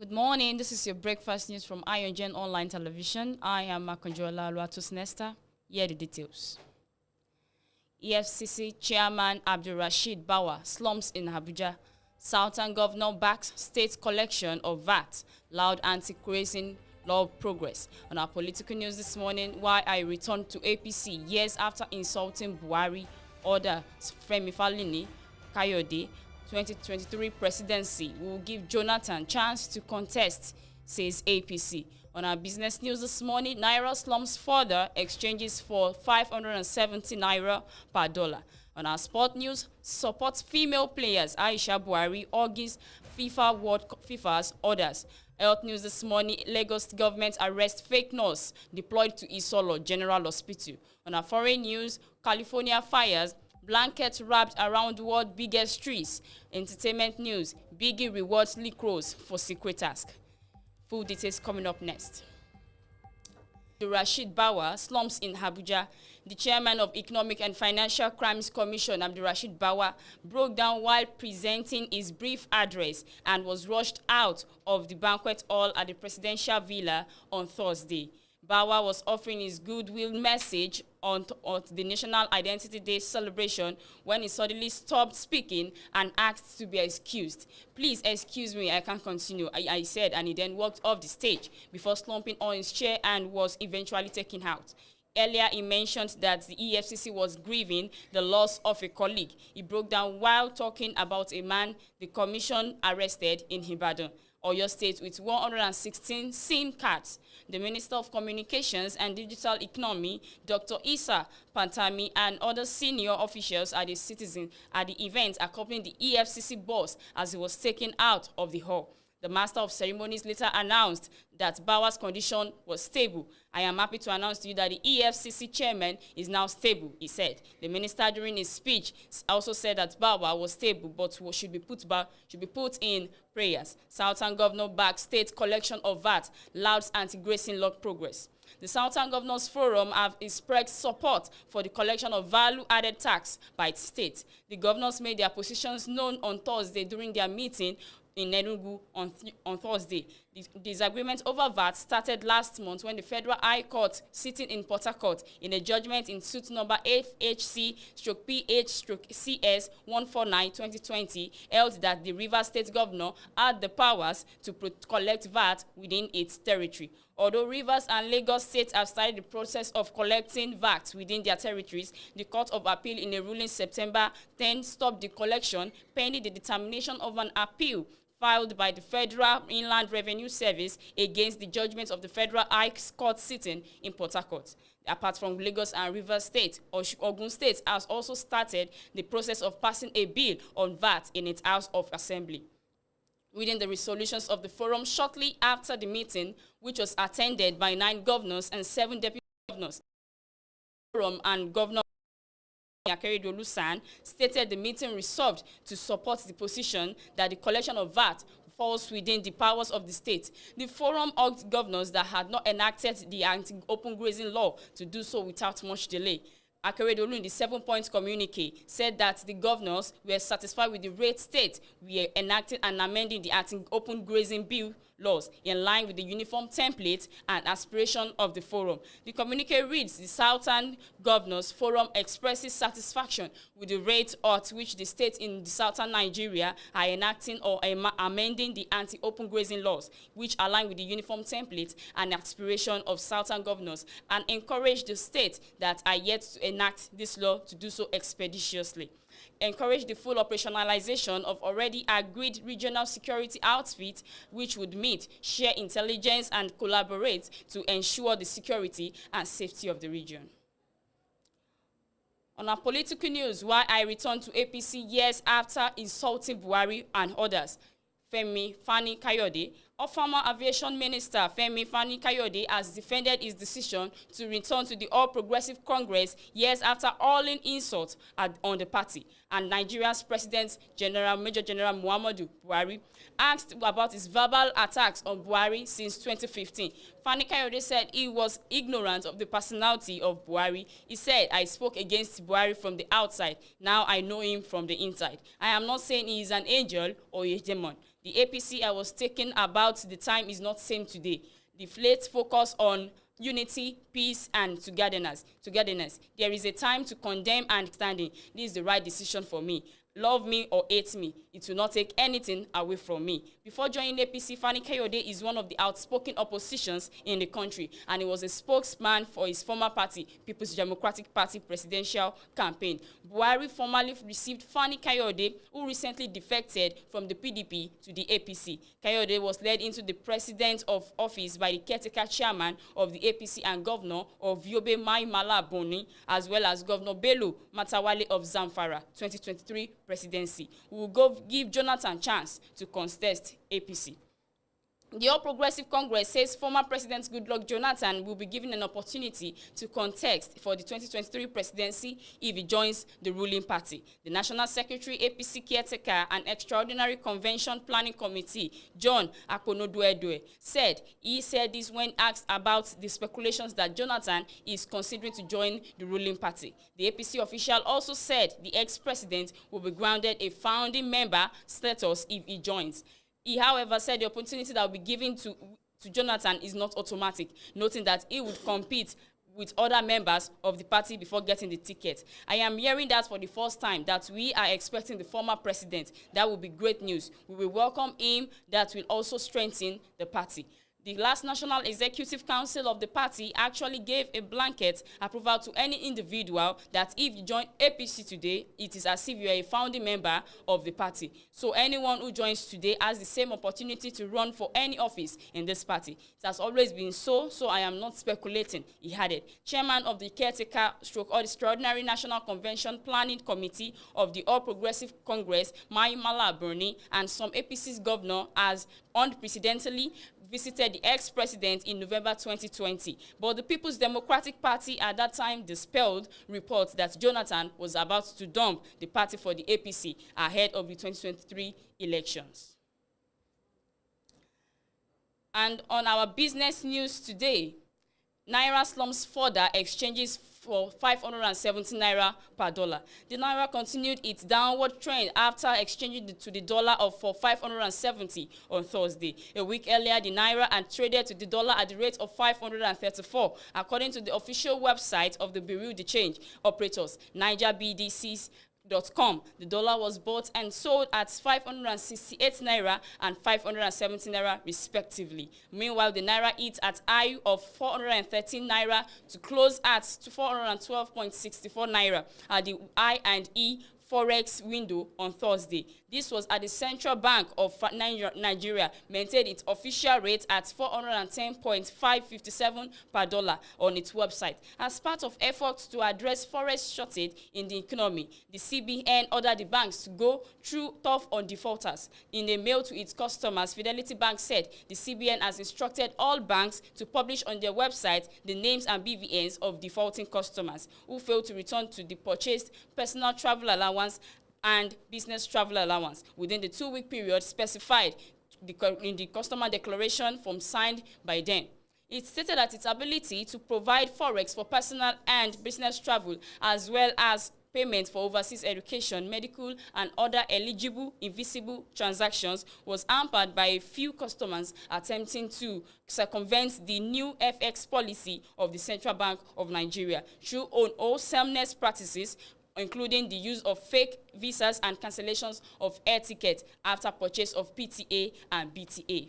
Good morning. This is your breakfast news from AYOGEN online television. I am Makonjola Luatus Nesta. Here are the details. EFCC Chairman Abdulrasheed Bawa slumps in Abuja. Southern Governor backs state collection of VAT. Loud anti-crazing law progress. On our political news this morning, why I returned to APC years after insulting Buhari, order Femi Falini Kayode. 2023 presidency will give Jonathan chance to contest, says APC. On our business news this morning, Naira slumps further, exchanges for 570 Naira per dollar. On our sport news, supports female players, Aisha Buhari urges FIFA's orders. Health news this morning, Lagos government arrests fake nurse deployed to Isolo General Hospital. On our foreign news, California fires, blankets wrapped around the world's biggest trees. Entertainment news, Biggie rewards Lee Crows for secret task. Full details coming up next. Abdulrasheed Bawa slumps in Abuja. The chairman of Economic and Financial Crimes Commission, Abdulrasheed Bawa, broke down while presenting his brief address and was rushed out of the banquet hall at the presidential villa on Thursday. Bawa was offering his goodwill message on the National Identity Day celebration when he suddenly stopped speaking and asked to be excused. Please excuse me, I can't continue, I said, and he then walked off the stage before slumping on his chair and was eventually taken out. Earlier, he mentioned that the EFCC was grieving the loss of a colleague. He broke down while talking about a man the commission arrested in Ibadan, Oyo State, with 116 SIM cards. The Minister of Communications and Digital Economy, Dr. Issa Pantami, and other senior officials at the event accompanied the EFCC boss as he was taken out of the hall. The Master of Ceremonies later announced that Bawa's condition was stable. I am happy to announce to you that the EFCC chairman is now stable, he said. The minister during his speech also said that Bawa was stable but should be put in prayers. Southern Governor backs state collection of VAT, louds anti-grazing law progress. The Southern Governors Forum have expressed support for the collection of value-added tax by its state. The governors made their positions known on Thursday during their meeting in Enugu on Thursday. The disagreement over VAT started last month when the Federal High Court, sitting in Port Harcourt, in a judgment in suit number FHC/PH/CS 149/2020, held that the Rivers State Governor had the powers to collect VAT within its territory. Although Rivers and Lagos State have started the process of collecting VAT within their territories, the Court of Appeal in a ruling September 10 stopped the collection pending the determination of an appeal filed by the Federal Inland Revenue Service against the judgment of the Federal High Court sitting in Port Harcourt. Apart from Lagos and Rivers State, Ogun State has also started the process of passing a bill on VAT in its House of Assembly. Within the resolutions of the forum shortly after the meeting, which was attended by 9 governors and 7 deputy governors, the forum and Governor Akeredolu stated the meeting resolved to support the position that the collection of VAT falls within the powers of the state. The forum urged governors that had not enacted the anti-open grazing law to do so without much delay. Akeredolu, in the 7-point communique, said that the governors were satisfied with the rate state were enacting and amending the anti-open grazing bill laws in line with the uniform template and aspiration of the forum. The communique reads, the Southern Governors Forum expresses satisfaction with the rate at which the states in the southern Nigeria are enacting or amending the anti-open grazing laws, which align with the uniform template and aspiration of Southern governors, and encourage the states that are yet to enact this law to do so expeditiously. Encourage the full operationalization of already agreed regional security outfits which would meet, share intelligence and collaborate to ensure the security and safety of the region. On our political news, why I returned to APC years after insulting Buhari and others, Femi Fani Kayode, our former aviation minister Femi Fani Kayode has defended his decision to return to the All Progressive Congress years after hurling insults on the party. And Nigeria's President Major General Muhammadu Buhari asked about his verbal attacks on Buhari since 2015. Fani Kayode said he was ignorant of the personality of Buhari. He said, I spoke against Buhari from the outside. Now I know him from the inside. I am not saying he is an angel or a demon. The APC I was taking about about the time is not same today. The late focus on unity, peace, and togetherness. There is a time to condemn and standing. This is the right decision for me. Love me or hate me, it will not take anything away from me. Before joining APC, Fani Kayode is one of the outspoken oppositions in the country, and he was a spokesman for his former party, People's Democratic Party presidential campaign. Buhari formally received Fani Kayode, who recently defected from the PDP to the APC. Kayode was led into the president of office by the caretaker chairman of the APC and governor of Yobe Mai Mala Boni, as well as Governor Bello Matawale of Zamfara, 2023 presidency. We will give Jonathan chance to contest APC. The All Progressive Congress says former President Goodluck Jonathan will be given an opportunity to contest for the 2023 presidency if he joins the ruling party. The National Secretary, APC Caretaker and Extraordinary Convention Planning Committee, John Akonoduedue, said this when asked about the speculations that Jonathan is considering to join the ruling party. The APC official also said the ex-president will be granted a founding member status if he joins. He, however, said the opportunity that will be given to Jonathan is not automatic, noting that he would compete with other members of the party before getting the ticket. I am hearing that for the first time, that we are expecting the former president. That will be great news. We will welcome him. That will also strengthen the party. The last National Executive Council of the party actually gave a blanket approval to any individual that if you join APC today, it is as if you are a founding member of the party. So anyone who joins today has the same opportunity to run for any office in this party. It has always been so I am not speculating, he added. Chairman of the Caretaker / Extraordinary National Convention Planning Committee of the All Progressive Congress, Mai Mala Buni, and some APC's governor has unprecedentedly visited the ex-president in November 2020, but the People's Democratic Party at that time dispelled reports that Jonathan was about to dump the party for the APC ahead of the 2023 elections. And on our business news today, Naira slumps further exchanges for 570 naira per dollar. The naira continued its downward trend after exchanging to the dollar for 570 on Thursday. A week earlier, the naira had traded to the dollar at the rate of 534, according to the official website of the Bureau de Change operators, NigerBDCs.com. The dollar was bought and sold at 568 naira and 570 naira respectively. Meanwhile, the naira hit at high of 413 naira to close at 412.64 naira at the I&E Forex window on Thursday. This was at the Central Bank of Nigeria maintained its official rate at 410.557 per dollar on its website. As part of efforts to address forex shortage in the economy, the CBN ordered the banks to go through tough on defaulters. In a mail to its customers, Fidelity Bank said the CBN has instructed all banks to publish on their website the names and BVNs of defaulting customers who failed to return to the purchased personal travel allowance and business travel allowance within the 2-week period specified in the customer declaration form signed by them. It stated that its ability to provide forex for personal and business travel, as well as payment for overseas education, medical, and other eligible invisible transactions, was hampered by a few customers attempting to circumvent the new FX policy of the Central Bank of Nigeria through unwholesomeness practices, including the use of fake visas and cancellations of air tickets after purchase of PTA and BTA.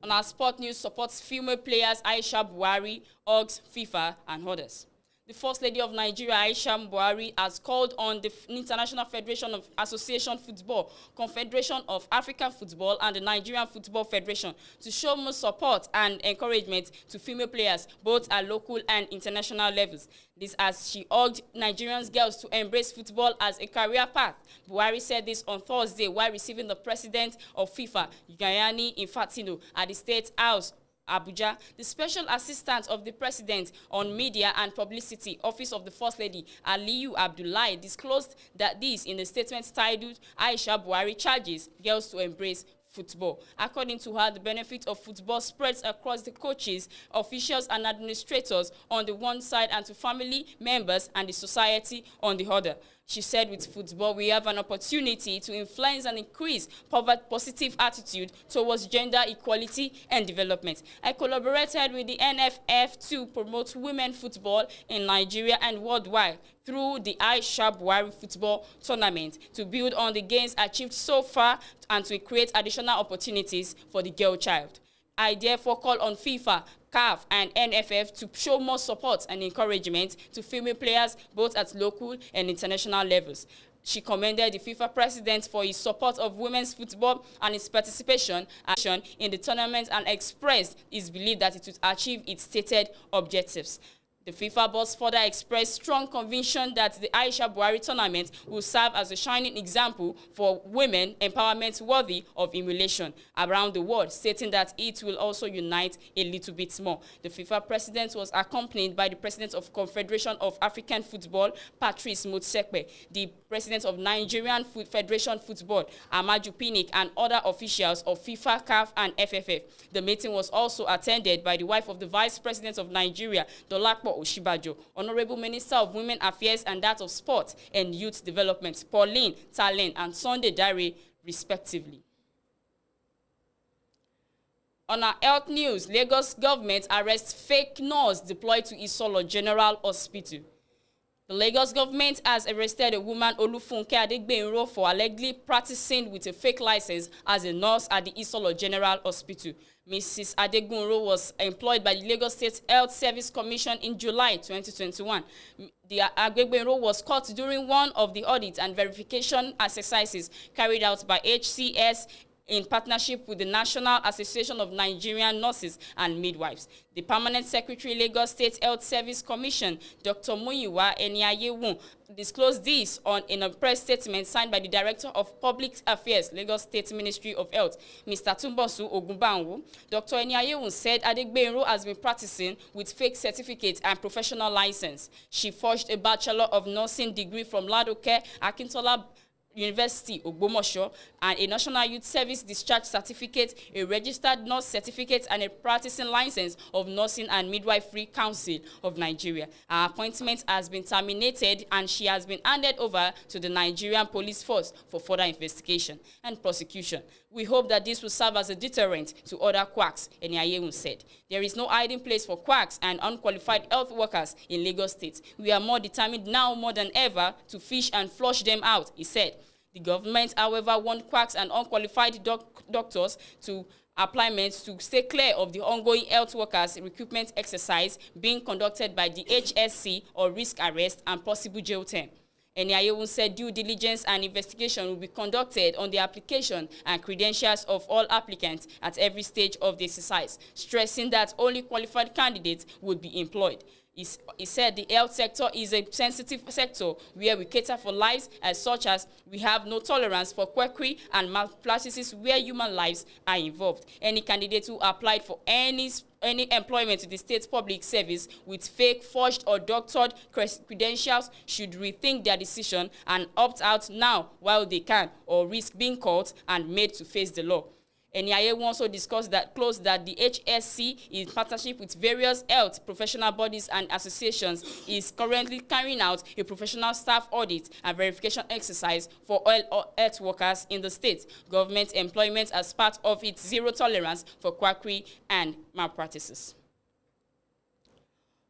On our sport news, supports female players Aisha Buhari, UGS, FIFA, and others. The First Lady of Nigeria, Aisha Buhari, has called on the International Federation of Association Football, Confederation of African Football, and the Nigerian Football Federation to show more support and encouragement to female players, both at local and international levels. This as she urged Nigerian girls to embrace football as a career path. Buhari said this on Thursday while receiving the president of FIFA, Gianni Infantino, at the State House, Abuja. The Special Assistant of the President on Media and Publicity, Office of the First Lady, Aliyu Abdullahi, disclosed that this in a statement titled Aisha Buhari charges girls to embrace football. According to her, the benefit of football spreads across the coaches, officials, and administrators on the one side and to family members and the society on the other. She said with football, we have an opportunity to influence and increase positive attitude towards gender equality and development. I collaborated with the NFF to promote women football in Nigeria and worldwide through the Aisha Buhari football tournament to build on the gains achieved so far and to create additional opportunities for the girl child. I therefore call on FIFA, CAF and NFF to show more support and encouragement to female players both at local and international levels. She commended the FIFA president for his support of women's football and his participation in the tournament and expressed his belief that it would achieve its stated objectives. The FIFA boss further expressed strong conviction that the Aisha Buhari tournament will serve as a shining example for women empowerment worthy of emulation around the world, stating that it will also unite a little bit more. The FIFA president was accompanied by the president of Confederation of African Football, Patrice Motsepe, the president of Nigerian Federation Football, Amaju Pinnick, and other officials of FIFA, CAF, and FFF. The meeting was also attended by the wife of the vice president of Nigeria, Dolapo Oshibajo, Honorable Minister of Women Affairs and that of Sport and Youth Development, Pauline Talen and Sunday Dare, respectively. On our health news, Lagos government arrests fake nurse deployed to Isolo General Hospital. The Lagos government has arrested a woman, Olufunke Adegbenro, for allegedly practicing with a fake license as a nurse at the Isolo General Hospital. Mrs. Adegbenro was employed by the Lagos State Health Service Commission in July 2021. The Adegbenro was caught during one of the audit and verification exercises carried out by HCS in partnership with the National Association of Nigerian Nurses and Midwives. The Permanent Secretary, Lagos State Health Service Commission, Dr. Muyiwa Eniayewun, disclosed this in a press statement signed by the Director of Public Affairs, Lagos State Ministry of Health, Mr. Tumbosu Ogunbanwo. Dr. Eniayewun said Adegbenro has been practicing with fake certificates and professional license. She forged a Bachelor of Nursing degree from Ladoke Akintola University, Ogbomoso, and a National Youth Service Discharge Certificate, a registered nurse certificate, and a practicing license of Nursing and Midwifery Council of Nigeria. Her appointment has been terminated and she has been handed over to the Nigerian Police Force for further investigation and prosecution. We hope that this will serve as a deterrent to other quacks, Eniayewun said. There is no hiding place for quacks and unqualified health workers in Lagos State. We are more determined now more than ever to fish and flush them out, he said. The government, however, want quacks and unqualified doctors to applyment to stay clear of the ongoing health workers recruitment exercise being conducted by the HSC or risk arrest and possible jail term. Eniayewun said due diligence and investigation will be conducted on the application and credentials of all applicants at every stage of the exercise, stressing that only qualified candidates would be employed. He said the health sector is a sensitive sector where we cater for lives, as such as we have no tolerance for quackery and malpractices where human lives are involved. Any candidate who applied for any employment in the state public service with fake, forged or doctored credentials should rethink their decision and opt out now while they can, or risk being caught and made to face the law. Eniayewun also discussed that the HSC, in partnership with various health professional bodies and associations, is currently carrying out a professional staff audit and verification exercise for all health workers in the state government employment as part of its zero tolerance for quackery and malpractices.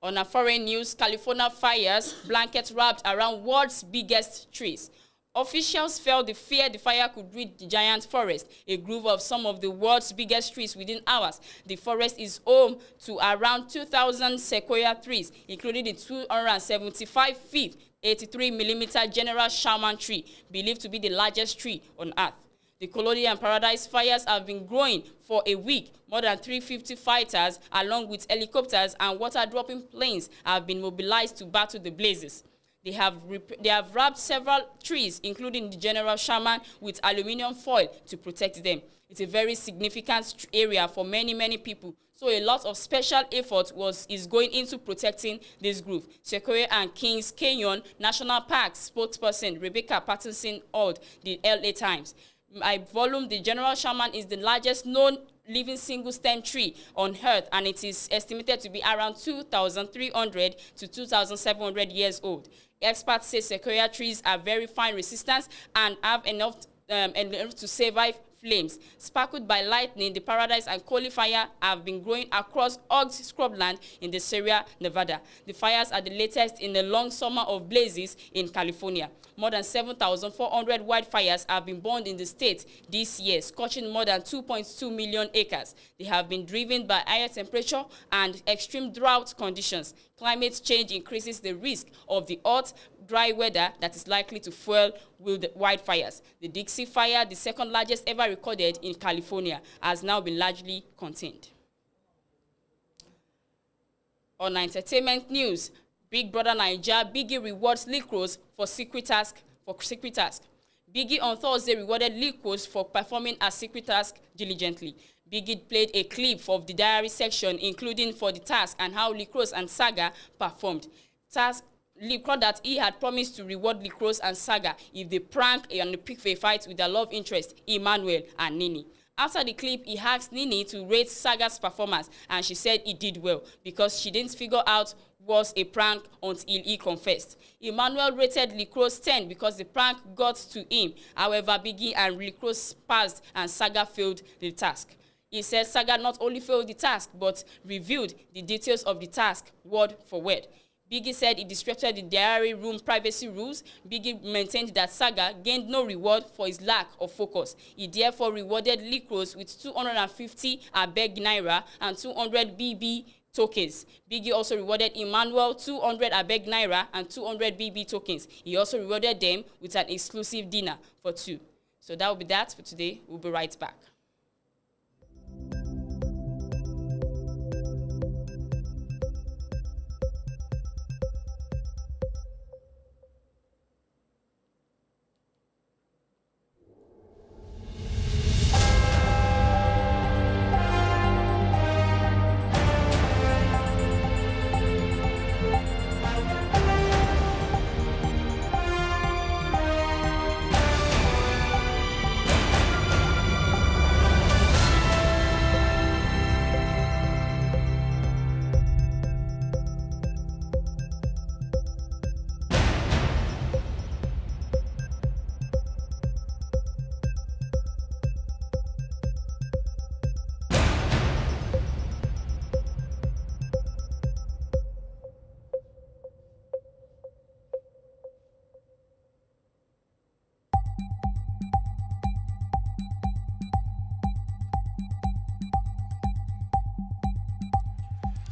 On our foreign news, California fires blanket wrapped around world's biggest trees. Officials felt the fear the fire could reach the giant forest, a grove of some of the world's biggest trees within hours. The forest is home to around 2,000 sequoia trees, including the 275 feet, 83mm General Sherman tree, believed to be the largest tree on Earth. The Colony and Paradise fires have been growing for a week. More than 350 fighters, along with helicopters and water-dropping planes, have been mobilized to battle the blazes. They have wrapped several trees, including the General Sherman, with aluminum foil to protect them. It's a very significant area for many people, so a lot of special effort is going into protecting this grove. Sequoia and Kings Canyon National Park spokesperson Rebecca Patterson told the LA Times. By volume, the general shaman is the largest known living single-stem tree on Earth, and it is estimated to be around 2,300 to 2,700 years old. Experts say sequoia trees are very fire resistant and have enough to survive flames. Sparkled by lightning, the paradise and coal fire have been growing across Ogg's scrubland in the Sierra Nevada. The fires are the latest in a long summer of blazes in California. More than 7,400 wildfires have been burned in the state this year, scorching more than 2.2 million acres. They have been driven by higher temperature and extreme drought conditions. Climate change increases the risk of the hot, dry weather that is likely to fuel wildfires. The Dixie Fire, the second largest ever recorded in California, has now been largely contained. On entertainment news, Big Brother Naija, Biggie rewards Likros for secret task. Biggie on Thursday rewarded Likros for performing a secret task diligently. Biggie played a clip of the diary section, including for the task and how Likros and Saga performed. Likros that he had promised to reward Likros and Saga if they prank and pick a fight with their love interest, Emmanuel and Nini. After the clip, he asked Nini to rate Saga's performance, and she said he did well because she didn't figure out was a prank until he confessed. Emmanuel rated Likros 10 because the prank got to him. However, Biggie and Likros passed and Saga failed the task. He said Saga not only failed the task but revealed the details of the task word for word. Biggie said he disrespected the diary room privacy rules. Biggie maintained that Saga gained no reward for his lack of focus. He therefore rewarded Likros with 250 Abeg Naira and 200 BB tokens. Biggie also rewarded Emmanuel 200 Abeg Naira and 200 BB tokens. He also rewarded them with an exclusive dinner for two. So that will be that for today. We'll be right back.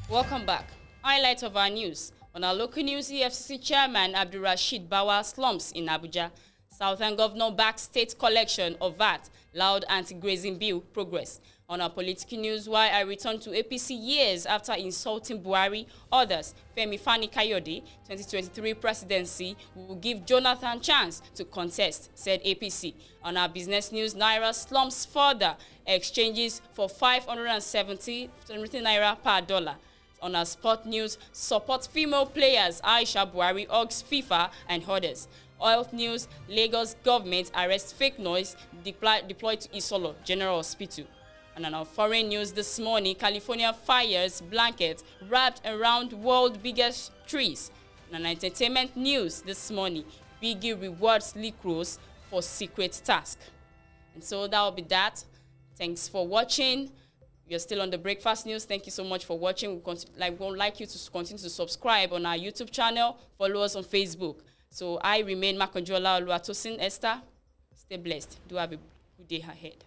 Welcome back. Highlight of our news. On our local news, EFCC Chairman Abdulrasheed Bawa slumps in Abuja. Southern Governor backs state collection of VAT. Loud anti-grazing bill progress. On our political news, why I return to APC years after insulting Buhari, others, Femi Fani-Kayode, 2023 presidency will give Jonathan chance to contest, said APC. On our business news, Naira slumps further, exchanges for 570 Naira per dollar. On our sport news, support female players, Aisha Buhari, Ogs, FIFA, and others. Health news, Lagos government arrests fake noise deployed to Isolo General Hospital. And on our foreign news this morning, California fires blanket wrapped around world's biggest trees. And on entertainment news this morning, Biggie rewards Likros for secret task. And so that will be that. Thanks for watching. You're still on the Breakfast News. Thank you so much for watching. We'd like you to continue to subscribe on our YouTube channel. Follow us on Facebook. So I remain Makonjola Oluwatosin Esther. Stay blessed. Do have a good day ahead.